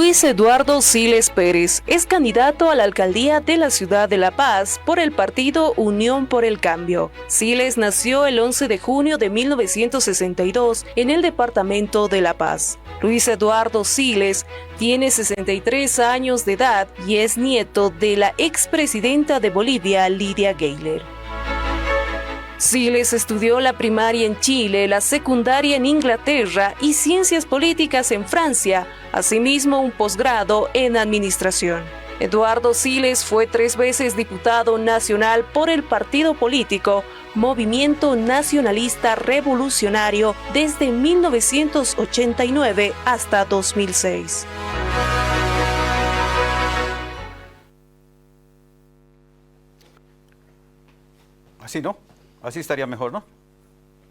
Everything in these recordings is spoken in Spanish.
Luis Eduardo Siles Pérez es candidato a la alcaldía de la ciudad de La Paz por el partido Unión por el Cambio. Siles nació el 11 de junio de 1962 en el departamento de La Paz. Luis Eduardo Siles tiene 63 años de edad y es nieto de la expresidenta de Bolivia, Lydia Gayler. Siles estudió la primaria en Chile, la secundaria en Inglaterra y ciencias políticas en Francia, asimismo un posgrado en administración. Eduardo Siles fue 3 veces diputado nacional por el partido político Movimiento Nacionalista Revolucionario desde 1989 hasta 2006. Así, ¿no? Así estaría mejor, ¿no?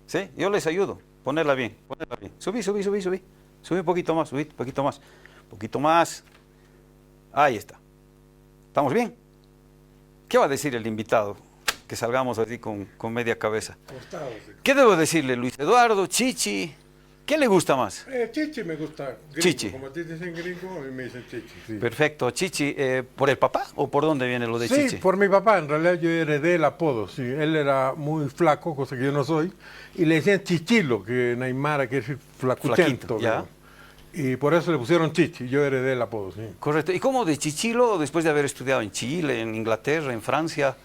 ¿Sí? Yo les ayudo. Ponerla bien, ponerla bien. Subí. Subí un poquito más, subí un poquito más. Un poquito más. Ahí está. ¿Estamos bien? ¿Qué va a decir el invitado? Que salgamos así con media cabeza. ¿Qué debo decirle, Luis Eduardo, Chichi? ¿Qué le gusta más? Chichi me gusta. Gringo. Chichi. Como a ti dicen gringo, a mí me dicen Chichi. Sí. Perfecto. Chichi, ¿por el papá o por dónde viene lo de Chichi? Sí, por mi papá. En realidad yo heredé el apodo. Sí. Él era muy flaco, cosa que yo no soy. Y le decían Chichilo, que en Aymara quiere decir flacuchento. Ya. Y por eso le pusieron Chichi. Yo heredé el apodo, sí. Correcto. ¿Y cómo de Chichilo, después de haber estudiado en Chile, en Inglaterra, en Francia,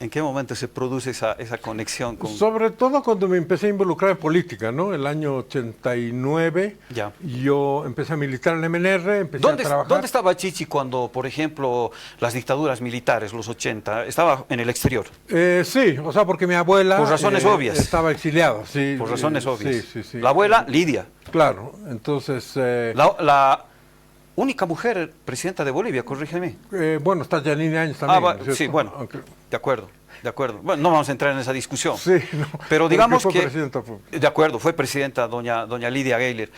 en qué momento se produce esa conexión con...? Sobre todo cuando me empecé a involucrar en política, ¿no? El año 89, ya. Yo empecé a militar en el MNR, empecé a trabajar. ¿Dónde estaba Chichi cuando, por ejemplo, las dictaduras militares, los 80, estaba en el exterior? Sí, o sea, porque mi abuela... Por razones obvias. Estaba exiliada, sí. Por razones obvias. Sí. La abuela, Lydia. Claro, entonces... La única mujer presidenta de Bolivia, corrígeme. Bueno, está Yanine Áñez también. Sí, bueno, aunque... de acuerdo. Bueno, no vamos a entrar en esa discusión. Sí, no, pero digamos fue que... presidenta. De acuerdo, fue presidenta doña Lydia Gayler.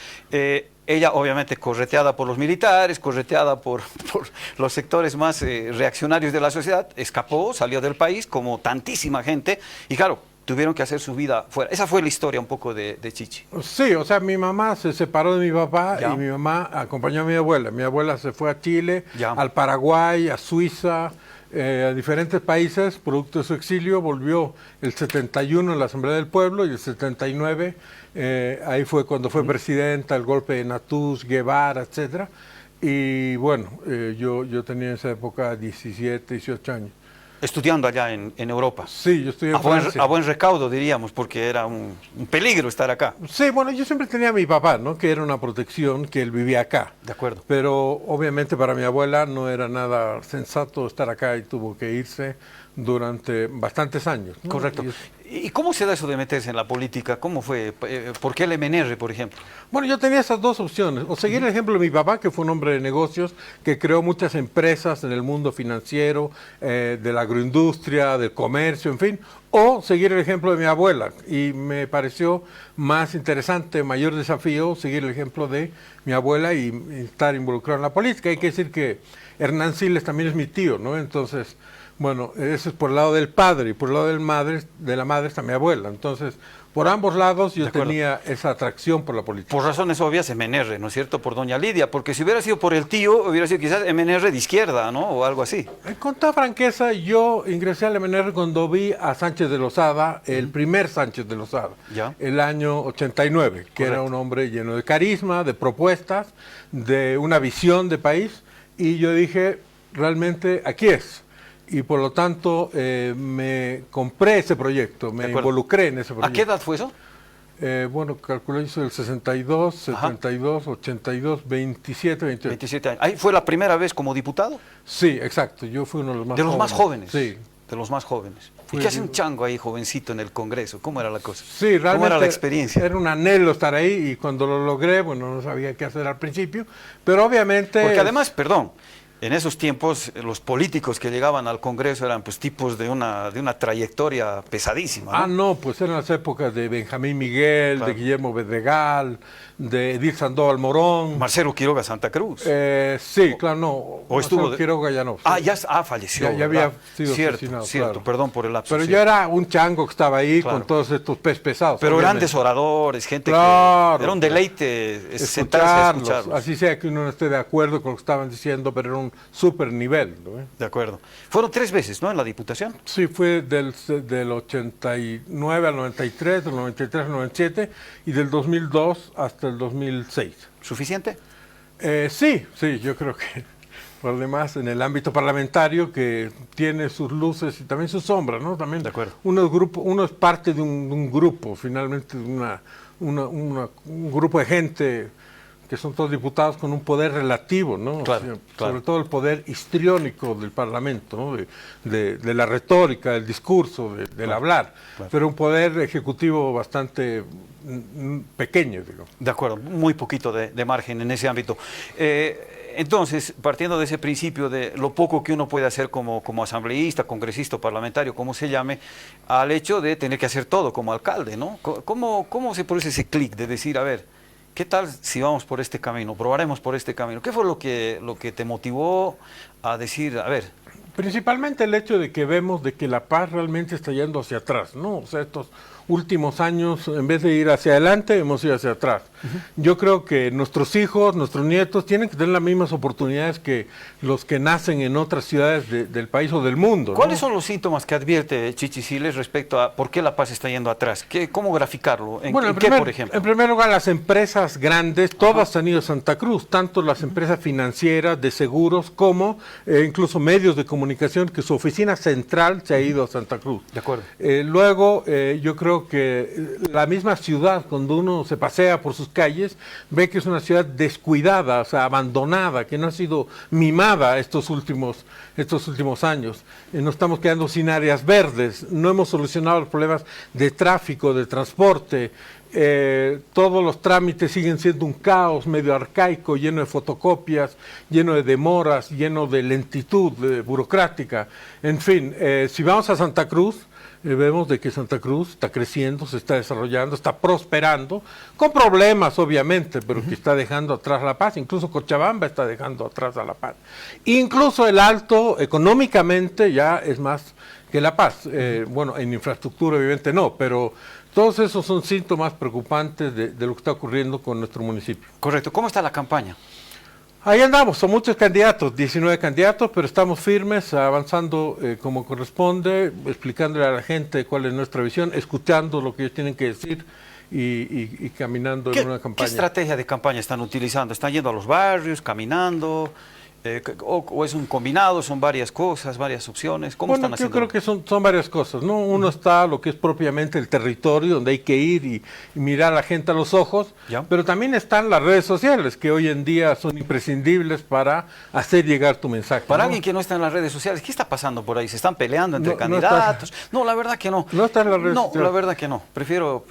Ella, obviamente, correteada por los militares, correteada por los sectores más reaccionarios de la sociedad, escapó, salió del país, como tantísima gente, y claro, tuvieron que hacer su vida fuera. Esa fue la historia un poco de Chichi. Sí, o sea, mi mamá se separó de mi papá ya. Y mi mamá acompañó a mi abuela. Mi abuela se fue a Chile, ya. al Paraguay, a Suiza, a diferentes países, producto de su exilio. Volvió el 71 en la Asamblea del Pueblo y el 79, ahí fue cuando fue presidenta, el golpe de Natús, Guevara, etcétera. Y bueno, yo tenía en esa época 17, 18 años. Estudiando allá en Europa. Sí, yo estudié en Francia. A buen recaudo, diríamos, porque era un peligro estar acá. Sí, bueno, yo siempre tenía a mi papá, ¿no? Que era una protección, que él vivía acá. De acuerdo. Pero obviamente para mi abuela no era nada sensato estar acá y tuvo que irse durante bastantes años, ¿no? Correcto. ¿Y cómo se da eso de meterse en la política? ¿Cómo fue? ¿Por qué el MNR, por ejemplo? Bueno, yo tenía esas dos opciones. O seguir el ejemplo de mi papá, que fue un hombre de negocios, que creó muchas empresas en el mundo financiero, de la agroindustria, del comercio, en fin. O seguir el ejemplo de mi abuela. Y me pareció más interesante, mayor desafío, seguir el ejemplo de mi abuela y estar involucrado en la política. Hay que decir que Hernán Siles también es mi tío, ¿no? Entonces... Bueno, eso es por el lado del padre y por el lado de la madre está mi abuela. Entonces, por ambos lados yo tenía esa atracción por la política. Por razones obvias MNR, ¿no es cierto? Por doña Lydia, porque si hubiera sido por el tío, hubiera sido quizás MNR de izquierda, ¿no? O algo así. Con toda franqueza, yo ingresé al MNR cuando vi a Sánchez de Lozada, el primer Sánchez de Lozada, ¿ya? El año 89, que era un hombre lleno de carisma, de propuestas, de una visión de país, y yo dije, realmente aquí es. Y por lo tanto me compré ese proyecto, me involucré en ese proyecto. ¿A qué edad fue eso? Bueno, calculé eso del 62, 72, 82, 27, 28. 27 años. ¿Ahí fue la primera vez como diputado? Sí, exacto. Yo fui uno de los más jóvenes. ¿De los más jóvenes? Sí. De los más jóvenes. ¿Y qué hace un chango ahí, jovencito, en el Congreso? ¿Cómo era la cosa? Sí, realmente. ¿Cómo era la experiencia? Era un anhelo estar ahí y cuando lo logré, bueno, no sabía qué hacer al principio, pero obviamente... Porque además, perdón, En esos tiempos, los políticos que llegaban al Congreso eran pues tipos de una trayectoria pesadísima, ¿no? Ah, no, pues eran las épocas de Benjamín Miguel, Claro. de Guillermo Bedregal, de Edith Sandoval Morón. Marcelo Quiroga Santa Cruz. Sí, claro, no. o estuvo Marcelo Quiroga ya no. Ah, sí. falleció. Ya había ¿verdad? sido cierto, asesinado, cierto, claro. perdón por el lapso. Pero sí. yo era un chango que estaba ahí Claro. con todos estos pez pesados. Pero obviamente. grandes oradores, gente Claro. que era un deleite sentarse a Escucharlos, escucharlos. así sea que uno no esté de acuerdo con lo que estaban diciendo, pero era un súper nivel, ¿no? De acuerdo. Fueron 3 veces, ¿no? En la Diputación. Sí, fue del 89 al 93, del 93 al 97 y del 2002 hasta el 2006. ¿Suficiente? Sí, yo creo que por demás en el ámbito parlamentario que tiene sus luces y también sus sombras, ¿no? También De acuerdo. uno es parte de un grupo, finalmente de un grupo de gente que son todos diputados con un poder relativo, ¿no? Claro, claro. Sobre todo el poder histriónico del Parlamento, ¿no? de la retórica, del discurso, del hablar, claro. pero un poder ejecutivo bastante pequeño, digo. De acuerdo, muy poquito de margen en ese ámbito. Entonces, partiendo de ese principio de lo poco que uno puede hacer como asambleísta, congresista, parlamentario, como se llame, al hecho de tener que hacer todo como alcalde, ¿no? ¿Cómo se produce ese clic de decir, a ver, ¿qué tal si vamos por este camino, probaremos por este camino? ¿Qué fue lo que te motivó a decir, a ver? Principalmente el hecho de que vemos de que La Paz realmente está yendo hacia atrás, ¿no? O sea, estos últimos años, en vez de ir hacia adelante, hemos ido hacia atrás. Yo creo que nuestros hijos, nuestros nietos, tienen que tener las mismas oportunidades que los que nacen en otras ciudades del país o del mundo, ¿no? ¿Cuáles son los síntomas que advierte Chichi Siles respecto a por qué La Paz está yendo atrás? ¿Cómo graficarlo? ¿En qué, por ejemplo? En primer lugar, las empresas grandes, todas han ido a Santa Cruz, tanto las empresas financieras, de seguros, como incluso medios de comunicación, que su oficina central se ha ido a Santa Cruz. De acuerdo. Luego, yo creo que la misma ciudad, cuando uno se pasea por sus calles, ve que es una ciudad descuidada, o sea, abandonada, que no ha sido mimada estos últimos años. Nos estamos quedando sin áreas verdes, no hemos solucionado los problemas de tráfico, de transporte. Todos los trámites siguen siendo un caos medio arcaico, lleno de fotocopias, lleno de demoras, lleno de lentitud burocrática. En fin, si vamos a Santa Cruz, vemos de que Santa Cruz está creciendo, se está desarrollando, está prosperando, con problemas obviamente, pero que está dejando atrás La Paz. Incluso Cochabamba está dejando atrás a La Paz. Incluso el Alto económicamente ya es más que La Paz. Bueno, en infraestructura obviamente no, pero todos esos son síntomas preocupantes de lo que está ocurriendo con nuestro municipio. Correcto. ¿Cómo está la campaña? Ahí andamos, son muchos candidatos, 19 candidatos, pero estamos firmes, avanzando como corresponde, explicándole a la gente cuál es nuestra visión, escuchando lo que ellos tienen que decir y caminando en una ¿Qué campaña. estrategia de campaña están utilizando? ¿Están yendo a los barrios, caminando? ¿O es un combinado? ¿Son varias cosas, varias opciones? ¿Cómo Bueno, están yo haciendo? creo que son varias cosas, ¿no? Uno está lo que es propiamente el territorio, donde hay que ir y mirar a la gente a los ojos, ¿Ya? pero también están las redes sociales, que hoy en día son imprescindibles para hacer llegar tu mensaje. Para ¿no? alguien que no está en las redes sociales, ¿qué está pasando por ahí? ¿Se están peleando entre No candidatos? No, la verdad que no. No está en las redes No, sociales. la verdad que no. Prefiero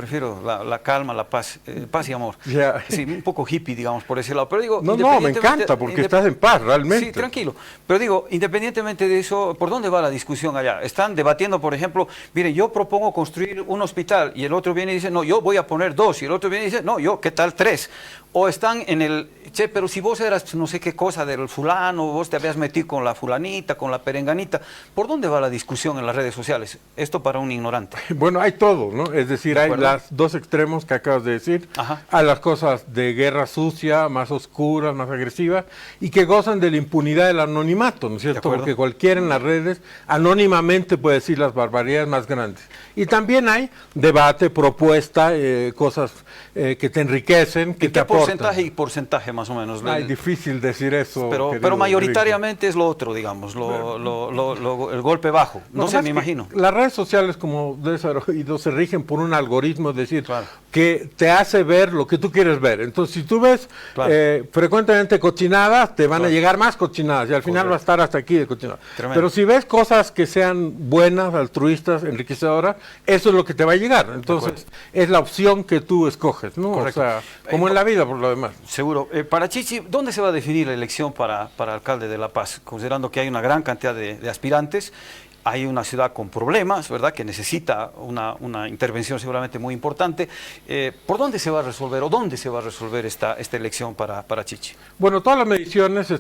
la calma, la paz, paz y amor. Ya. Sí, un poco hippie, digamos, por ese lado. Pero digo, No, me independientemente- encanta, porque estás en paz, realmente. Sí, tranquilo. Pero digo, independientemente de eso, ¿por dónde va la discusión allá? Están debatiendo, por ejemplo, mire, yo propongo construir un hospital y el otro viene y dice, no, yo voy a poner 2, y el otro viene y dice, no, yo, ¿qué tal 3? O están en el, che, pero si vos eras no sé qué cosa del fulano, vos te habías metido con la fulanita, con la perenganita, ¿por dónde va la discusión en las redes sociales? Esto para un ignorante. Bueno, hay todo, ¿no? Es decir, ¿De hay acuerdo? los dos extremos que acabas de decir. Ajá. Hay las cosas de guerra sucia, más oscuras, más agresivas, y que gozan de la impunidad del anonimato, ¿no es cierto? acuerdo. Porque cualquiera en las redes anónimamente puede decir las barbaridades más grandes. Y también hay debate, propuesta, cosas que te enriquecen, que ¿En te qué aportan. porcentaje y porcentaje más o menos? Ay, difícil decir eso. Pero querido mayoritariamente es lo otro, digamos, el golpe bajo. No Lo que sé, pasa me es que imagino. Las redes sociales, como debes haber oído, se rigen por un algoritmo, es decir, Claro. que te hace ver lo que tú quieres ver. Entonces, si tú ves Claro. frecuentemente cochinadas, te van a Claro. llegar más cochinadas y al final Correcto. va a estar hasta aquí de cochinadas. Tremendo. Pero si ves cosas que sean buenas, altruistas, enriquecedoras, eso es lo que te va a llegar. Entonces, es la opción que tú escoges, ¿no? Correcto. O sea, como en la vida, por lo demás. Seguro. Para Chichi, ¿dónde se va a definir la elección para alcalde de La Paz? Considerando que hay una gran cantidad de aspirantes, hay una ciudad con problemas, ¿verdad?, que necesita una intervención seguramente muy importante. ¿Por dónde se va a resolver o dónde se va a resolver esta elección para Chichi? Bueno, todas las mediciones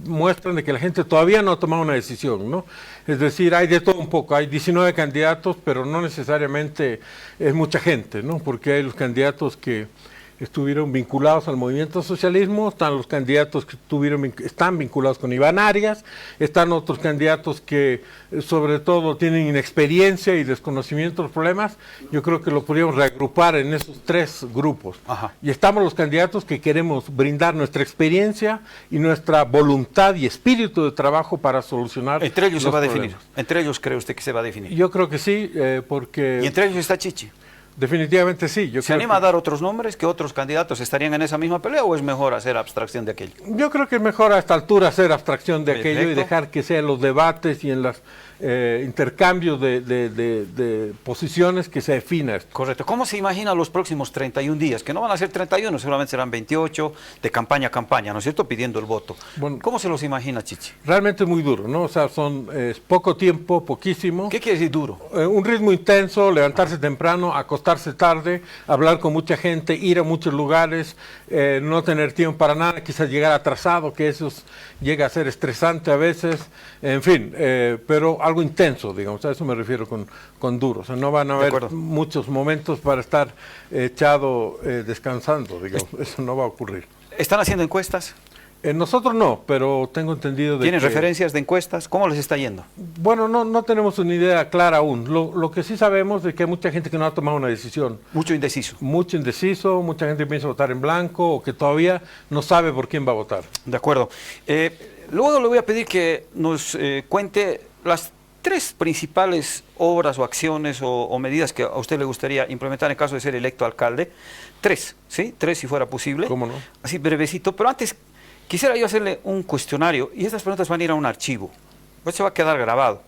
muestran de que la gente todavía no ha tomado una decisión, ¿no? Es decir, hay de todo un poco, hay 19 candidatos, pero no necesariamente es mucha gente, ¿no? Porque hay los candidatos que estuvieron vinculados al movimiento socialismo, están los candidatos que están vinculados con Iván Arias, están otros candidatos que sobre todo tienen inexperiencia y desconocimiento de los problemas. Yo creo que lo podríamos reagrupar en esos tres grupos. Ajá. Y estamos los candidatos que queremos brindar nuestra experiencia y nuestra voluntad y espíritu de trabajo para solucionar Entre ellos se los va a definir. problemas. Entre ellos cree usted que se va a definir. Yo creo que sí, porque Y entre ellos está Chichi. definitivamente sí. ¿Se anima a dar otros nombres que otros candidatos estarían en esa misma pelea o es mejor hacer abstracción de aquello? Yo creo que es mejor a esta altura hacer abstracción de aquello y Perfecto. dejar que sean los debates y en los intercambios de posiciones que se defina esto. Correcto. ¿Cómo se imagina los próximos 31 días? Que no van a ser 31, seguramente serán 28 de campaña a campaña, ¿no es cierto?, pidiendo el voto. Bueno, ¿Cómo se los imagina, Chichi? realmente es muy duro, ¿no? O sea, son poco tiempo, poquísimo. ¿Qué quiere decir duro? Un ritmo intenso, levantarse temprano, acostarse tarde, hablar con mucha gente, ir a muchos lugares, no tener tiempo para nada, quizás llegar atrasado, que eso llega a ser estresante a veces, en fin, pero algo intenso, digamos, a eso me refiero con duro. O sea, no van a haber muchos momentos para estar echado descansando, digamos, eso no va a ocurrir. ¿Están haciendo encuestas? Nosotros no, pero tengo entendido de ¿Tienen que, referencias de encuestas? ¿Cómo les está yendo? bueno, no tenemos una idea clara aún. Lo que sí sabemos es que hay mucha gente que no ha tomado una decisión. Mucho indeciso. Mucho indeciso, mucha gente piensa votar en blanco o que todavía no sabe por quién va a votar. De acuerdo. Luego le voy a pedir que nos cuente las tres principales obras o acciones o medidas que a usted le gustaría implementar en caso de ser electo alcalde. Tres, ¿sí? Tres si fuera posible. ¿Cómo no? Así brevecito, pero antes quisiera yo hacerle un cuestionario y estas preguntas van a ir a un archivo. Pues se va a quedar grabado.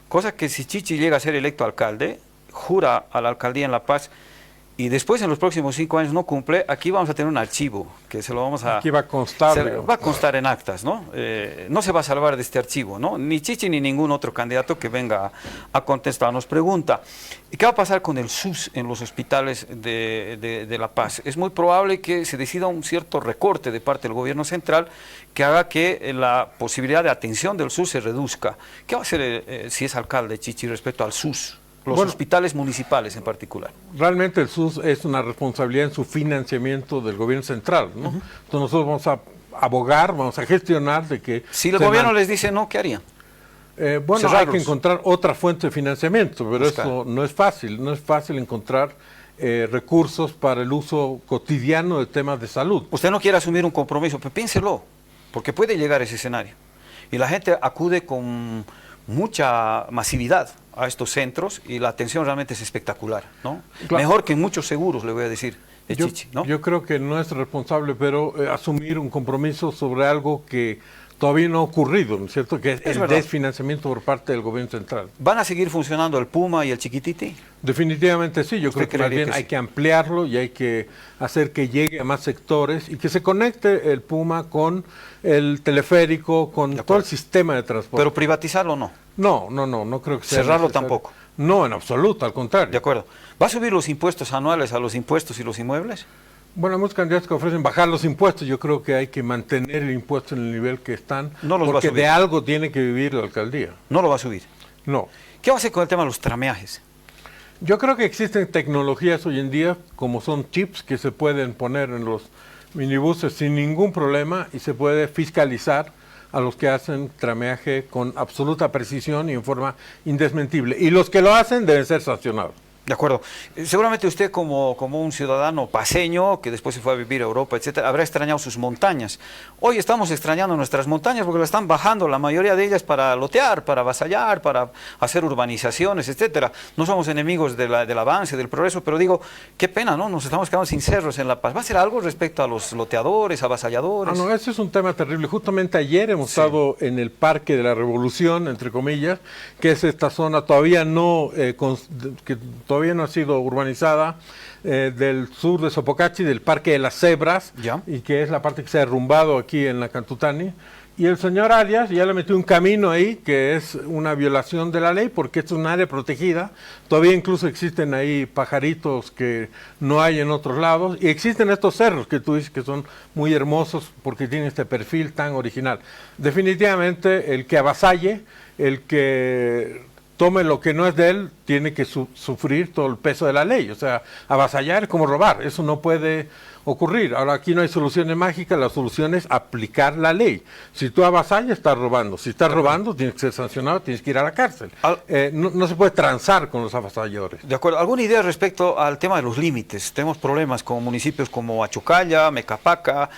Cosa que si Chichi llega a ser electo alcalde, jura a la alcaldía en La Paz y después en los próximos 5 años no cumple, aquí vamos a tener un archivo que se lo vamos a... Aquí va a constar. Va a constar en actas, ¿no? No se va a salvar de este archivo, ¿no? Ni Chichi ni ningún otro candidato que venga a contestarnos. Pregunta, ¿qué va a pasar con el SUS en los hospitales de La Paz? Es muy probable que se decida un cierto recorte de parte del gobierno central que haga que la posibilidad de atención del SUS se reduzca. ¿Qué va a hacer si es alcalde Chichi respecto al SUS? Los hospitales municipales en particular. Realmente el SUS es una responsabilidad en su financiamiento del gobierno central, ¿no? Entonces nosotros vamos a abogar, vamos a gestionar de que... Si el gobierno les dice no, ¿qué harían? Bueno, Cerrarlos. hay que encontrar otra fuente de financiamiento, pero eso no es fácil encontrar recursos para el uso cotidiano de temas de salud. Usted no quiere asumir un compromiso, pero piénselo, porque puede llegar ese escenario. Y la gente acude con mucha masividad a estos centros y la atención realmente es espectacular, ¿no? Claro. Mejor que en muchos seguros, le voy a decir, de Chichi, ¿no? Yo creo que no es responsable, pero asumir un compromiso sobre algo que todavía no ha ocurrido, ¿no es cierto? Que es el verdad. desfinanciamiento por parte del gobierno central. ¿Van a seguir funcionando el Puma y el Chiquititi? Definitivamente sí, yo creo que más creería bien que hay sí? que ampliarlo y hay que hacer que llegue a más sectores y que se conecte el Puma con el teleférico, con todo el sistema de transporte. Pero privatizarlo no. No creo que sea Cerrarlo necesario. tampoco. No, en absoluto, al contrario. De acuerdo. ¿Va a subir los impuestos anuales a los impuestos y los inmuebles? Bueno, hay muchos candidatos que ofrecen bajar los impuestos. Yo creo que hay que mantener el impuesto en el nivel que están, No los va a porque subir. de algo tiene que vivir la alcaldía. No lo va a subir. No. ¿Qué va a hacer con el tema de los trameajes? Yo creo que existen tecnologías hoy en día, como son chips que se pueden poner en los minibuses sin ningún problema y se puede fiscalizar a los que hacen trameaje con absoluta precisión y en forma indesmentible. Y los que lo hacen deben ser sancionados. De acuerdo. Seguramente usted como un ciudadano paseño, que después se fue a vivir a Europa, etcétera, habrá extrañado sus montañas. Hoy estamos extrañando nuestras montañas porque las están bajando, la mayoría de ellas para lotear, para avasallar, para hacer urbanizaciones, etcétera. No somos enemigos del avance, del progreso, pero digo, qué pena, ¿no? Nos estamos quedando sin cerros en La Paz. ¿Va a hacer algo respecto a los loteadores, avasalladores? No, ese es un tema terrible. Justamente ayer hemos estado en el Parque de la Revolución, entre comillas, que es esta zona todavía no, que todavía todavía no ha sido urbanizada, del sur de Sopocachi, del Parque de las Cebras, Ya. y que es la parte que se ha derrumbado aquí en la Cantutani. Y el señor Arias ya le metió un camino ahí que es una violación de la ley porque esto es un área protegida. Todavía incluso existen ahí pajaritos que no hay en otros lados. Y existen estos cerros que tú dices que son muy hermosos porque tienen este perfil tan original. Definitivamente el que avasalle, el que tome lo que no es de él, tiene que sufrir todo el peso de la ley. O sea, avasallar es como robar. Eso no puede ocurrir. Ahora, aquí no hay soluciones mágicas, la solución es aplicar la ley. Si tú avasallas, estás robando. Si estás robando, tienes que ser sancionado, tienes que ir a la cárcel. No se puede transar con los avasalladores. De acuerdo. ¿Alguna idea respecto al tema de los límites? Tenemos problemas con municipios como Achocalla, Mecapaca,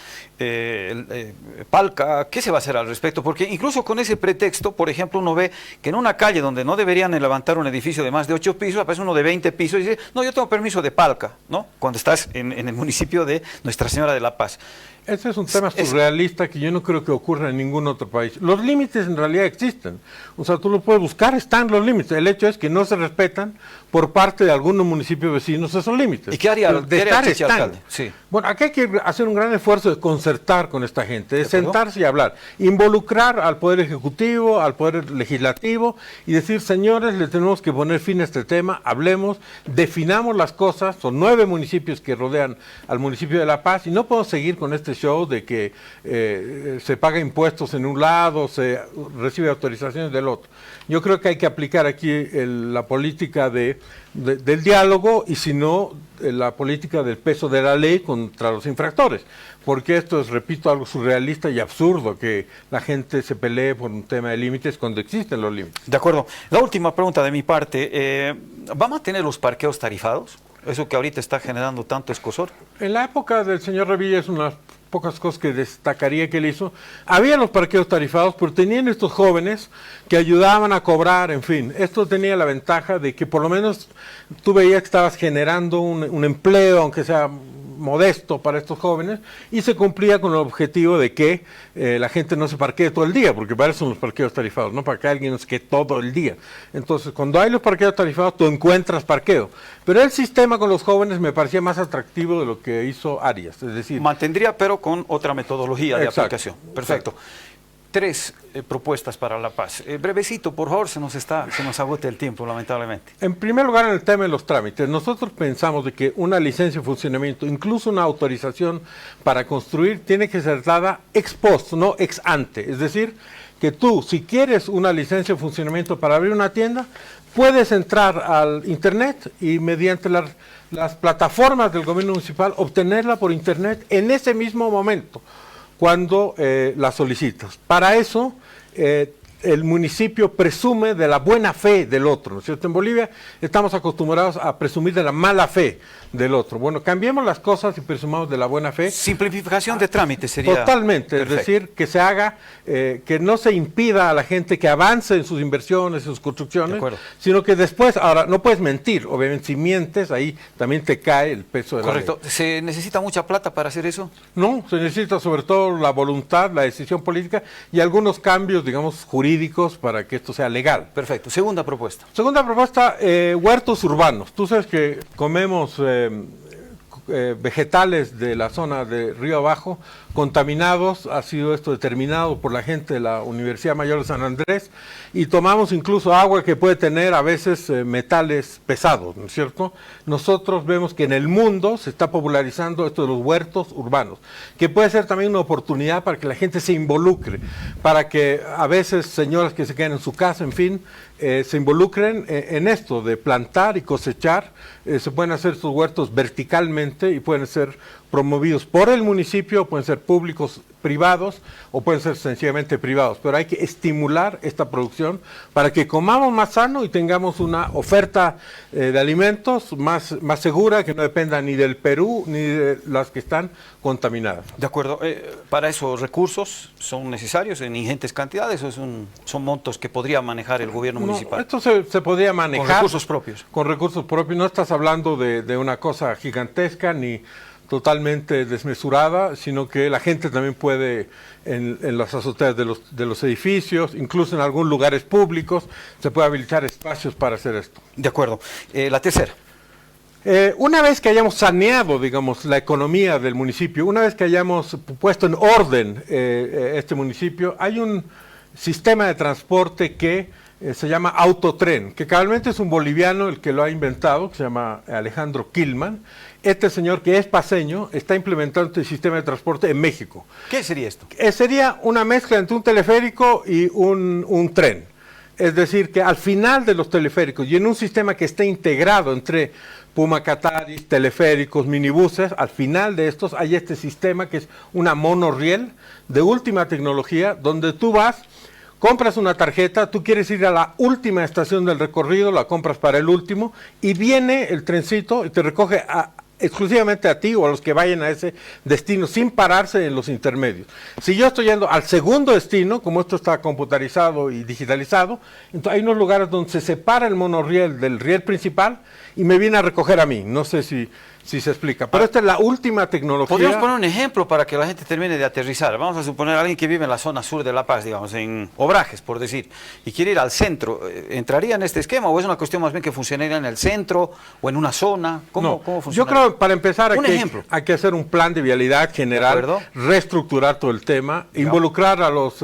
Palca. ¿Qué se va a hacer al respecto? Porque incluso con ese pretexto, por ejemplo, uno ve que en una calle donde no deberían levantar un edificio de más de 8 pisos, aparece uno de 20 pisos y dice, no, yo tengo permiso de Palca, ¿no? Cuando estás en el municipio de Nuestra Señora de la Paz. Ese es un tema surrealista que yo no creo que ocurra en ningún otro país. Los límites en realidad existen. O sea, tú lo puedes buscar, están los límites. El hecho es que no se respetan por parte de algunos municipios vecinos esos límites. ¿Y qué haría el alcalde? Sí. Bueno, aquí hay que hacer un gran esfuerzo de concertar con esta gente, de sentarse y hablar, involucrar al Poder Ejecutivo, al Poder Legislativo y decir, señores, le tenemos que poner fin a este tema, hablemos, definamos las cosas. Son 9 municipios que rodean al municipio de La Paz y no podemos seguir con este show de que se paga impuestos en un lado, se recibe autorizaciones del otro. Yo creo que hay que aplicar aquí la política del diálogo y si no, la política del peso de la ley contra los infractores. Porque esto es, repito, algo surrealista y absurdo que la gente se pelee por un tema de límites cuando existen los límites. De acuerdo. La última pregunta de mi parte, ¿va a mantener los parqueos tarifados? Eso que ahorita está generando tanto escozor. En la época del señor Revilla es unas pocas cosas que destacaría que él hizo. Había los parqueos tarifados, pero tenían estos jóvenes que ayudaban a cobrar, en fin. Esto tenía la ventaja de que por lo menos tú veías que estabas generando un empleo, aunque sea modesto para estos jóvenes, y se cumplía con el objetivo de que la gente no se parquee todo el día, porque para eso son los parqueos tarifados, no para que alguien no se quede todo el día. Entonces, cuando hay los parqueos tarifados, tú encuentras parqueo. Pero el sistema con los jóvenes me parecía más atractivo de lo que hizo Arias, es decir... Mantendría, pero con otra metodología de Exacto, aplicación. Perfecto. Exacto. 3 propuestas para La Paz. Brevecito, por favor, se nos agota el tiempo, lamentablemente. En primer lugar, en el tema de los trámites, nosotros pensamos de que una licencia de funcionamiento, incluso una autorización para construir, tiene que ser dada ex post, no ex ante. Es decir, que tú, si quieres una licencia de funcionamiento para abrir una tienda, puedes entrar al internet y mediante las plataformas del gobierno municipal obtenerla por internet en ese mismo momento cuando la solicitas. Para eso, el municipio presume de la buena fe del otro, ¿no es cierto? En Bolivia estamos acostumbrados a presumir de la mala fe del otro. Bueno, cambiemos las cosas y presumamos de la buena fe. Simplificación de trámites sería... Totalmente, perfecto. es decir, que se haga, que no se impida a la gente que avance en sus inversiones, en sus construcciones, sino que después, ahora, no puedes mentir, obviamente, si mientes, ahí también te cae el peso de la ley. Correcto. ¿Se necesita mucha plata para hacer eso? No, se necesita sobre todo la voluntad, la decisión política y algunos cambios, digamos, jurídicos para que esto sea legal. Perfecto. Segunda propuesta. Segunda propuesta, huertos urbanos. Tú sabes que comemos vegetales de la zona de Río Abajo contaminados, ha sido esto determinado por la gente de la Universidad Mayor de San Andrés, y tomamos incluso agua que puede tener a veces metales pesados, ¿no es cierto? Nosotros vemos que en el mundo se está popularizando esto de los huertos urbanos, que puede ser también una oportunidad para que la gente se involucre, para que a veces señoras que se quedan en su casa, en fin, se involucren en esto de plantar y cosechar. Se pueden hacer estos huertos verticalmente y pueden ser promovidos por el municipio, pueden ser públicos, privados o pueden ser sencillamente privados, pero hay que estimular esta producción para que comamos más sano y tengamos una oferta de alimentos más segura, que no dependa ni del Perú ni de las que están contaminadas. De acuerdo. ¿Para esos recursos son necesarios en ingentes cantidades o son montos que podría manejar el gobierno municipal? Esto se podría manejar con recursos propios. Con recursos propios. No estás hablando de una cosa gigantesca ni totalmente desmesurada, sino que la gente también puede en las azoteas de los edificios, incluso en algunos lugares públicos, se puede habilitar espacios para hacer esto. De acuerdo. La tercera. Una vez que hayamos saneado, digamos, la economía del municipio, una vez que hayamos puesto en orden este municipio, hay un sistema de transporte que se llama Autotren, que cabalmente es un boliviano el que lo ha inventado, que se llama Alejandro Kilman. Este señor, que es paceño, está implementando este sistema de transporte en México. ¿Qué sería esto? Sería una mezcla entre un teleférico y un tren. Es decir, que al final de los teleféricos y en un sistema que esté integrado entre Pumacataris, teleféricos, minibuses, al final de estos hay este sistema que es una monorriel de última tecnología, donde tú vas, compras una tarjeta, tú quieres ir a la última estación del recorrido, la compras para el último, y viene el trencito y te recoge exclusivamente a ti o a los que vayan a ese destino sin pararse en los intermedios. Si yo estoy yendo al segundo destino, como esto está computarizado y digitalizado, entonces hay unos lugares donde se separa el monorriel del riel principal y me viene a recoger a mí. No sé si se explica, pero esta es la última tecnología. Podríamos poner un ejemplo para que la gente termine de aterrizar. Vamos a suponer a alguien que vive en la zona sur de La Paz, digamos, en Obrajes, por decir, y quiere ir al centro. ¿Entraría en este esquema o es una cuestión más bien que funcionaría en el centro o en una zona? ¿Cómo funciona? Yo creo que para empezar hay que hacer un plan de vialidad general, reestructurar todo el tema, involucrar a los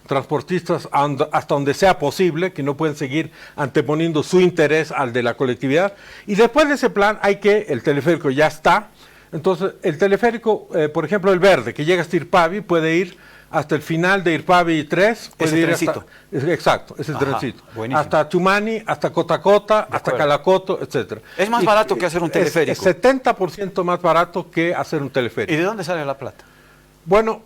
transportistas hasta donde sea posible, que no pueden seguir anteponiendo su interés al de la colectividad. Y después de ese plan el teleférico ya está. Entonces, el teleférico, por ejemplo, el verde, que llega hasta Irpavi, puede ir hasta el final de Irpavi 3. Ese trencito. Exacto, ese trencito. Buenísimo. Hasta Chumani, hasta Cotacota, hasta Calacoto, etcétera. Es más barato que hacer un teleférico. Es 70% más barato que hacer un teleférico. ¿Y de dónde sale la plata? Bueno,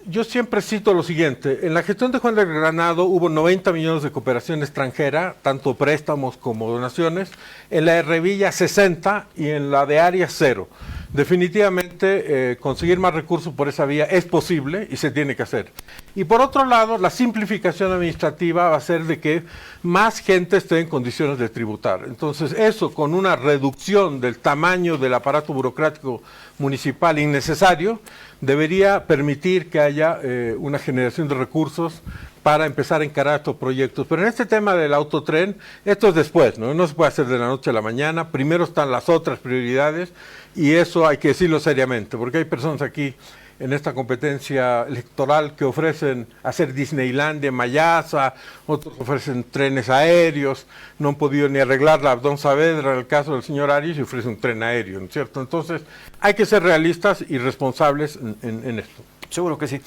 yo siempre cito lo siguiente. En la gestión de Juan del Granado hubo 90 millones de cooperación extranjera, tanto préstamos como donaciones. En la de Revilla 60 y en la de Arias 0. Definitivamente conseguir más recursos por esa vía es posible y se tiene que hacer. Y por otro lado, la simplificación administrativa va a ser de que más gente esté en condiciones de tributar. Entonces eso, con una reducción del tamaño del aparato burocrático municipal innecesario, debería permitir que haya una generación de recursos para empezar a encarar estos proyectos. Pero en este tema del autotren, esto es después, no se puede hacer de la noche a la mañana. Primero están las otras prioridades y eso hay que decirlo seriamente, porque hay personas aquí en esta competencia electoral que ofrecen hacer Disneylandia en Mayasa, otros ofrecen trenes aéreos, no han podido ni arreglar la Abdón Saavedra en el caso del señor Arias y ofrece un tren aéreo, ¿no es cierto? Entonces hay que ser realistas y responsables en esto. Seguro que sí.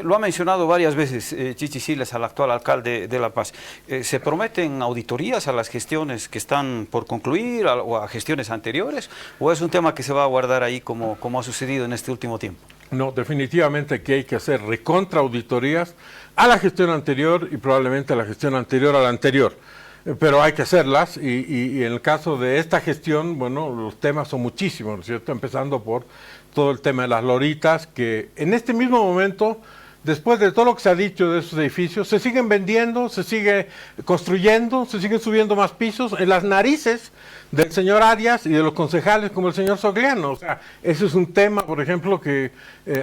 Lo ha mencionado varias veces Chichi Siles, al actual alcalde de La Paz. ¿Se prometen auditorías a las gestiones que están por concluir o a gestiones anteriores? ¿O es un tema que se va a guardar ahí como ha sucedido en este último tiempo? No, definitivamente que hay que hacer recontraauditorías a la gestión anterior y probablemente a la gestión anterior a la anterior. Pero hay que hacerlas y en el caso de esta gestión, bueno, los temas son muchísimos, ¿no es cierto? Empezando por todo el tema de las loritas, que en este mismo momento, después de todo lo que se ha dicho de esos edificios, se siguen vendiendo, se sigue construyendo, se siguen subiendo más pisos en las narices del señor Arias y de los concejales como el señor Sogliano. O sea, ese es un tema, por ejemplo, que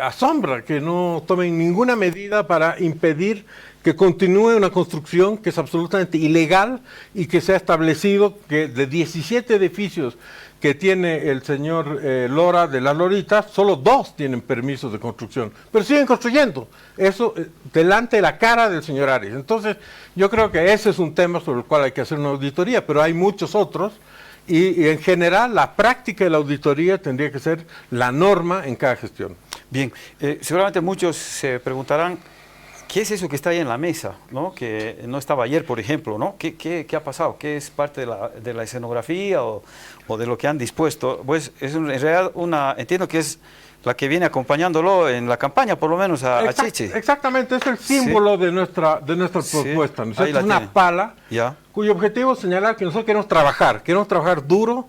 asombra, que no tomen ninguna medida para impedir que continúe una construcción que es absolutamente ilegal y que se ha establecido que de 17 edificios que tiene el señor Lora de las Loritas, solo 2 tienen permisos de construcción, pero siguen construyendo, eso delante de la cara del señor Arias. Entonces, yo creo que ese es un tema sobre el cual hay que hacer una auditoría, pero hay muchos otros, y en general la práctica de la auditoría tendría que ser la norma en cada gestión. Bien, seguramente muchos se preguntarán, ¿qué es eso que está ahí en la mesa, ¿no? Que no estaba ayer, por ejemplo, ¿no? ¿Qué ha pasado? ¿Qué es parte de la escenografía o de lo que han dispuesto? Pues es en realidad entiendo que es la que viene acompañándolo en la campaña, por lo menos a Chichi. Exactamente, es el símbolo de nuestra propuesta, ¿no? Es una pala cuyo objetivo es señalar que nosotros queremos trabajar duro,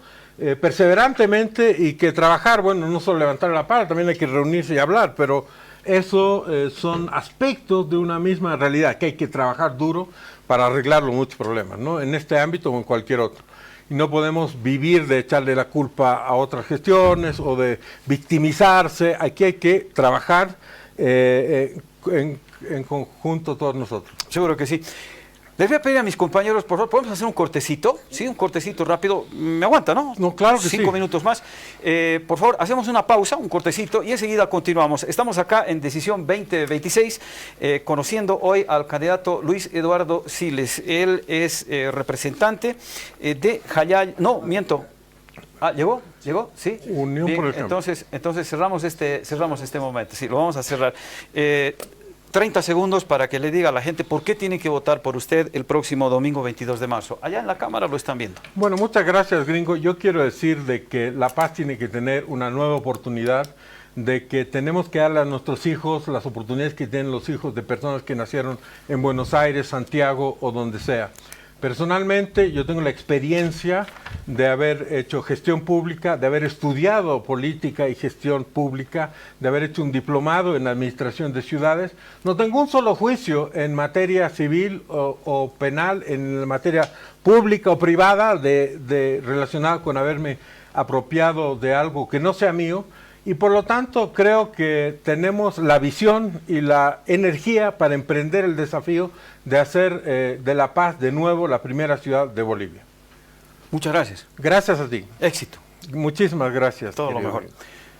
perseverantemente, y que trabajar, bueno, no solo levantar la pala, también hay que reunirse y hablar, pero eso son aspectos de una misma realidad, que hay que trabajar duro para arreglar los muchos problemas, ¿no? En este ámbito o en cualquier otro. Y no podemos vivir de echarle la culpa a otras gestiones o de victimizarse. Aquí hay que trabajar en conjunto todos nosotros. Seguro que sí. Les voy a pedir a mis compañeros, por favor, ¿podemos hacer un cortecito? Sí, un cortecito rápido. ¿Me aguanta, no? No, claro que sí. 5 minutos más. Por favor, hacemos una pausa, un cortecito, y enseguida continuamos. Estamos acá en Decisión 2026, conociendo hoy al candidato Luis Eduardo Siles. Él es representante de Jayal... No, miento. Ah, ¿llegó? Sí. Unión Bien, por el Cambio. entonces cerramos este momento. Sí, lo vamos a cerrar. 30 segundos para que le diga a la gente por qué tiene que votar por usted el próximo domingo 22 de marzo. Allá en la Cámara lo están viendo. Bueno, muchas gracias, gringo. Yo quiero decir de que La Paz tiene que tener una nueva oportunidad, de que tenemos que darle a nuestros hijos las oportunidades que tienen los hijos de personas que nacieron en Buenos Aires, Santiago o donde sea. Personalmente, yo tengo la experiencia de haber hecho gestión pública, de haber estudiado política y gestión pública, de haber hecho un diplomado en administración de ciudades. No tengo un solo juicio en materia civil o penal, en materia pública o privada, relacionada con haberme apropiado de algo que no sea mío. Y por lo tanto creo que tenemos la visión y la energía para emprender el desafío de hacer de La Paz de nuevo la primera ciudad de Bolivia. Muchas gracias. Gracias a ti. Éxito. Muchísimas gracias. Todo lo querido mejor. amigo.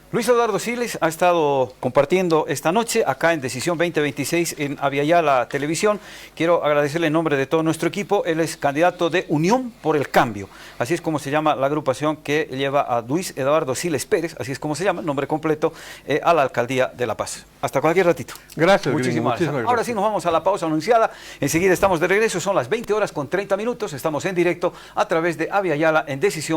Luis Eduardo Siles ha estado compartiendo esta noche acá en Decisión 2026 en Aviala Televisión. Quiero agradecerle en nombre de todo nuestro equipo. Él es candidato de Unión por el Cambio. Así es como se llama la agrupación que lleva a Luis Eduardo Siles Pérez, así es como se llama, el nombre completo, a la Alcaldía de La Paz. Hasta cualquier ratito. Gracias, Muchísimas gracias. gracias. Ahora sí nos vamos a la pausa anunciada. Enseguida estamos de regreso. Son las 20 horas con 30 minutos. Estamos en directo a través de Aviala en Decisión